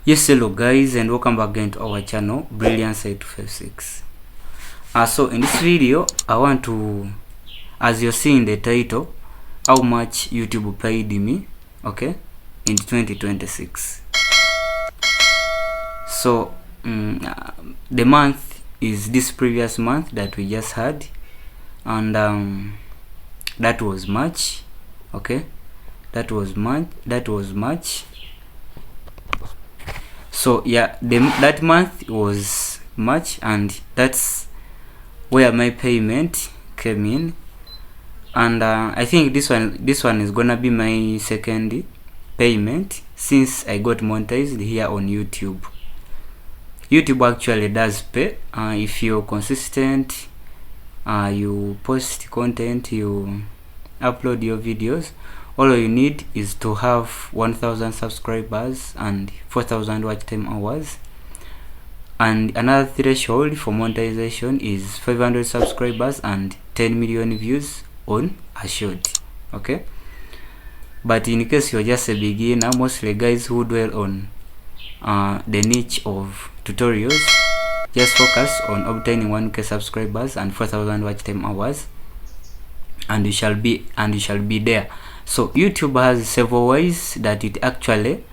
Yes, hello guys, and welcome back again to our channel Brilliant Side 256. So in this video I want to, as you're seeing the title, how much YouTube paid me, okay, in 2026. So the month is this previous month that we just had, and that was March, okay, that was March. So yeah, that month was March, and that's where my payment came in. And I think this one is gonna be my second payment since I got monetized here on YouTube. YouTube actually does pay if you're consistent, you post content, you upload your videos. All you need is to have 1,000 subscribers and 4,000 watch time hours. And another threshold for monetization is 500 subscribers and 10 million views on a short, okay? But in case you're just a beginner, mostly guys who dwell on the niche of tutorials, just focus on obtaining 1K subscribers and 4,000 watch time hours, and you shall be there. So YouTube has several ways that it actually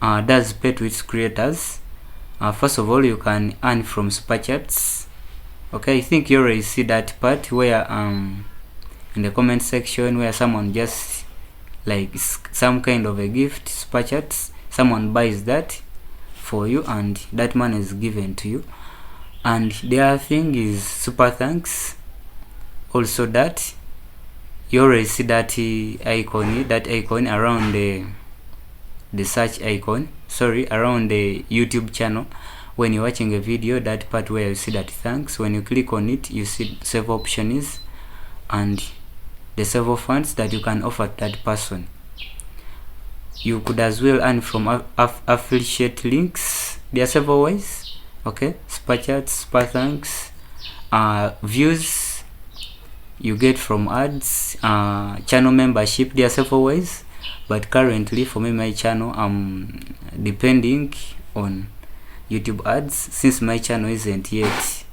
does pay to its creators. First of all, you can earn from super chats. Okay, I think you already see that part where in the comment section where someone just like some kind of a gift, super chats, someone buys that for you and that money is given to you. And the other thing is super thanks. Also, that you already see that icon around the search icon, around the YouTube channel. When you're watching a video, that part where you see that thanks, when you click on it, you see several options and the several funds that you can offer that person. You could as well earn from affiliate links. There are several ways, okay? Super chats, super thanks, views you get from ads, channel membership. There are several ways, but currently for me, my channel, I'm depending on YouTube ads since my channel isn't yet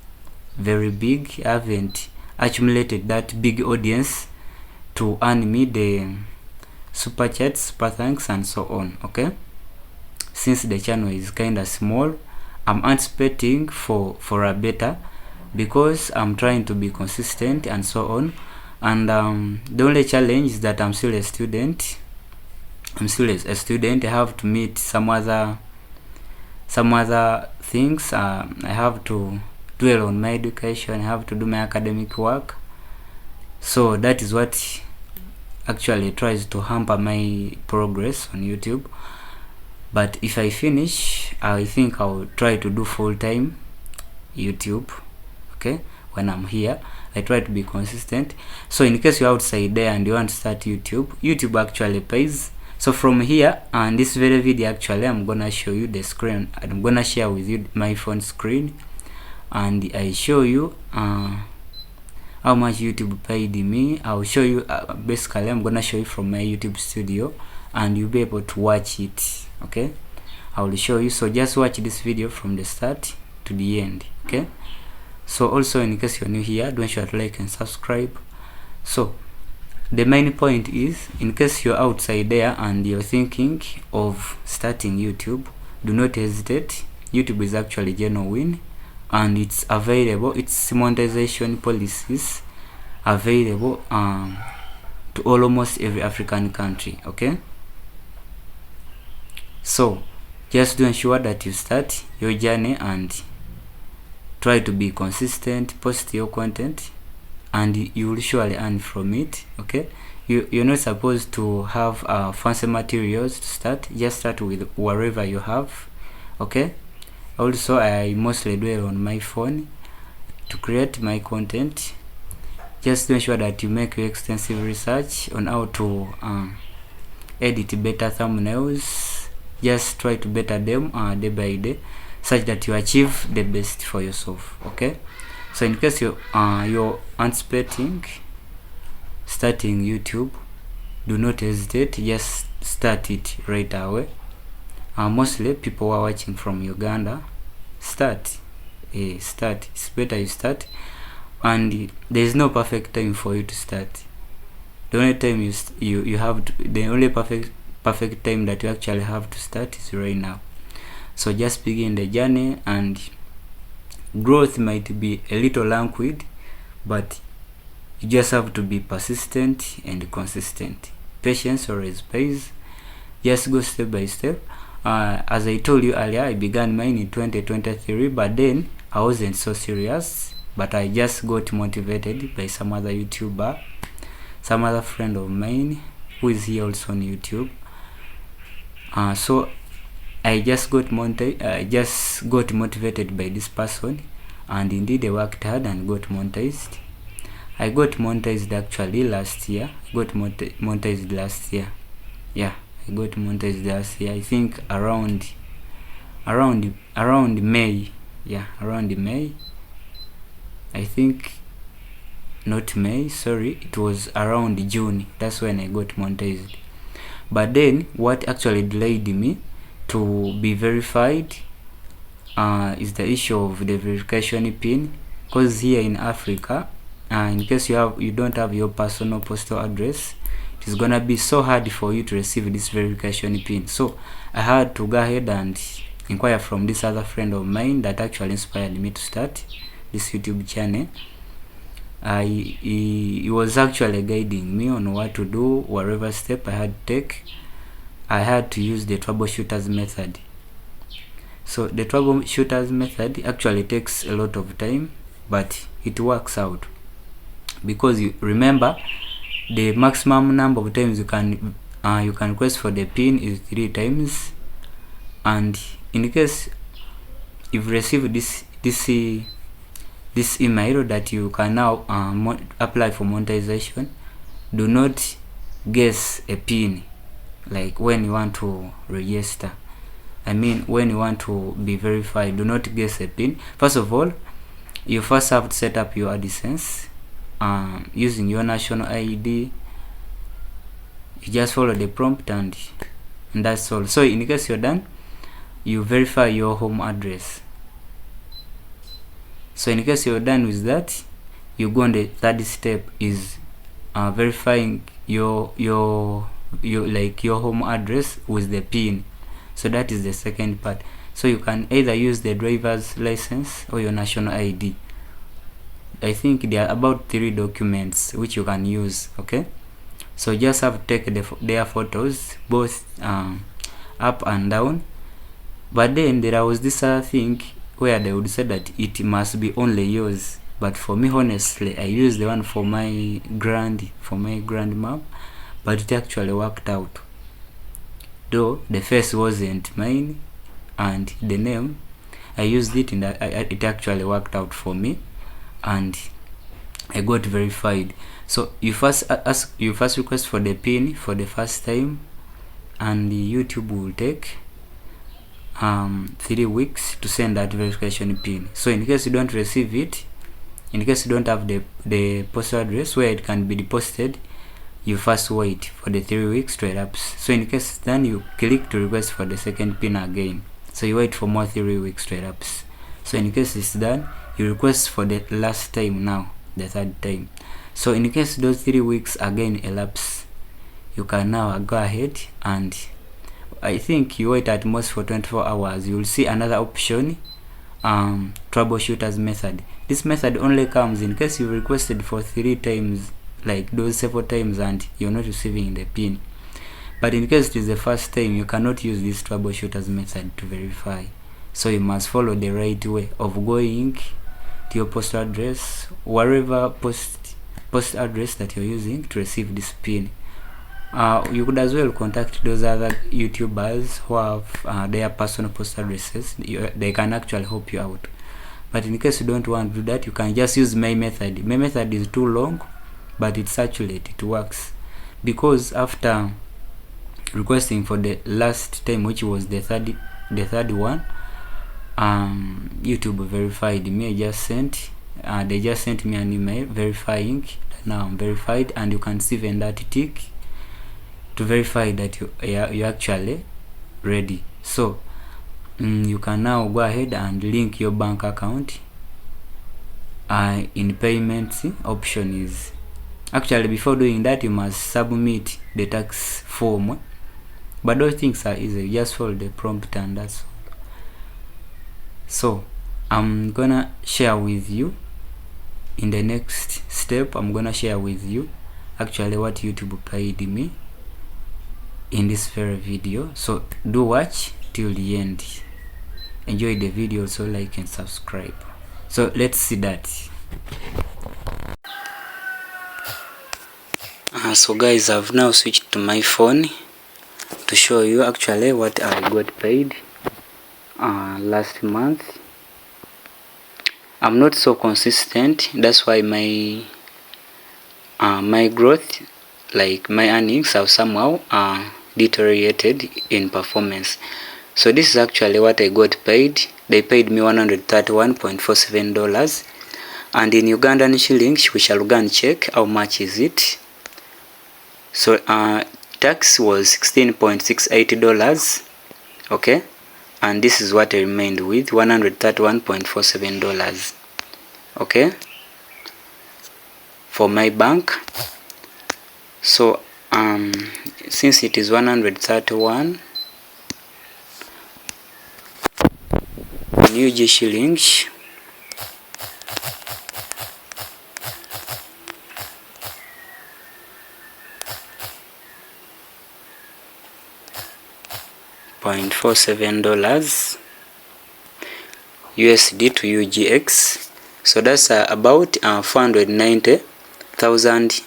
very big. I haven't accumulated that big audience to earn me the super chats, super thanks, and so on, okay? Since the channel is kind of small, I'm anticipating for a better, because I'm trying to be consistent and so on. And the only challenge is that I'm still a student. I have to meet some other things. I have to dwell on my education. I have to do my academic work. So that is what actually tries to hamper my progress on YouTube. But if I finish, I think I'll try to do full-time YouTube. Okay, when I'm here, I try to be consistent. So in case you're outside there and you want to start YouTube actually pays. So from here, and this very video actually, I'm gonna show you the screen. I'm gonna share with you my phone screen, and I show you how much YouTube paid me. I'll show you basically, I'm gonna show you from my YouTube studio, and you'll be able to watch it. Okay, I will show you. So just watch this video from the start to the end. Okay. So also, in case you're new here, don't forget to like and subscribe. So the main point is, in case you're outside there and you're thinking of starting YouTube, do not hesitate. YouTube is actually genuine and it's available. Its monetization policies available to almost every African country, okay? So just do ensure that you start your journey and try to be consistent, post your content, and you will surely earn from it, okay? You're not supposed to have fancy materials to start. Just start with whatever you have, okay? Also, I mostly dwell on my phone to create my content. Just make sure that you make your extensive research on how to edit better thumbnails. Just try to better them day by day, such that you achieve the best for yourself, okay? So in case you're anticipating starting YouTube, do not hesitate. Just start it right away, mostly people who are watching from Uganda, start. It's better you start, and there is no perfect time for you to start. The only time you have to, the only perfect time that you actually have to start is right now. So just begin the journey, and growth might be a little languid, but you just have to be persistent and consistent. Patience always pays. Just go step by step. As I told you earlier, I began mine in 2023, but then I wasn't so serious, but I just got motivated by some other YouTuber, some other friend of mine who is here also on YouTube. So I just got motivated by this person, and indeed I worked hard and got monetized. I got monetized actually last year. I got monetized last year. Yeah, I got monetized last year. I think around May. Yeah, around May. I think not May, sorry, it was around June. That's when I got monetized. But then what actually delayed me to be verified is the issue of the verification pin, because here in Africa, in case you don't have your personal postal address, it is gonna be so hard for you to receive this verification pin. So I had to go ahead and inquire from this other friend of mine that actually inspired me to start this YouTube channel. He was actually guiding me on what to do, whatever step I had to take. I had to use the troubleshooters method. So the troubleshooters method actually takes a lot of time, but it works out, because you remember the maximum number of times you can request for the pin is 3 times, and in case you've received this email that you can now apply for monetization, do not guess a pin. Like when you want to register, when you want to be verified, do not guess a pin. First of all, you first have to set up your AdSense using your national ID. You just follow the prompt and that's all. So in case you're done, you verify your home address. So in case you're done with that, you go on the third step, is verifying your home address with the pin. So that is the second part. So you can either use the driver's license or your national ID. I think there are about 3 documents which you can use. Okay, so you just have to take their photos, both up and down. But then there was this other thing where they would say that it must be only yours, but for me, honestly, I used the one for my grandma, but it actually worked out, though the face wasn't mine and the name I used it, and it actually worked out for me, and I got verified. So you first request for the pin for the first time, and the YouTube will take 3 weeks to send that verification pin. So in case you don't receive it, in case you don't have the postal address where it can be deposited, you first wait for the 3 weeks to elapse. So in case then you click to request for the second pin again, so you wait for more 3 weeks to elapse. So in case it's done, you request for the last time, now the third time. So in case those 3 weeks again elapse, you can now go ahead, and I think you wait at most for 24 hours. You will see another option, troubleshooters method. This method only comes in case you requested for 3 times, like those several times, and you're not receiving the pin. But in case it is the first time, you cannot use this troubleshooters method to verify. So you must follow the right way of going to your postal address, wherever post address that you're using to receive this pin. You could as well contact those other YouTubers who have their personal postal addresses. They can actually help you out. But in case you don't want to do that, you can just use my method. My method is too long, but it's accurate, it works, because after requesting for the last time, which was the third one, YouTube verified me. They just sent me an email verifying that now I'm verified, and you can see even that tick to verify that you're actually ready. So you can now go ahead and link your bank account. In payments option is actually, before doing that, you must submit the tax form, but those things are easy. You just follow the prompt and that's all. So I'm gonna share with you in the next step. I'm gonna share with you actually what YouTube paid me in this very video. So do watch till the end. Enjoy the video, so like and subscribe. So let's see that. So guys, I've now switched to my phone to show you actually what I got paid last month. I'm not so consistent, that's why my growth, like my earnings, have somehow deteriorated in performance. So this is actually what I got paid. They paid me $131.47, and in Ugandan shillings we shall go and check how much is it. So tax was $16.68, okay, and this is what I remained with, $131.47, okay, for my bank. So since it is 131 UG shillings, $0.47 USD to UGX. So that's about 490,000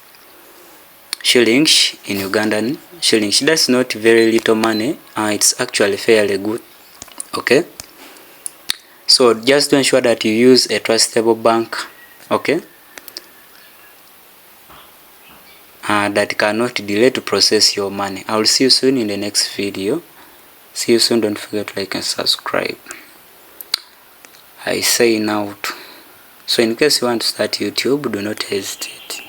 shillings in Ugandan shillings. That's not very little money. It's actually fairly good, okay. So just to ensure that you use a trustable bank, okay, that cannot delay to process your money. I will see you soon in the next video. See you soon. Don't forget to like and subscribe. I say out. So in case you want to start YouTube, do not hesitate.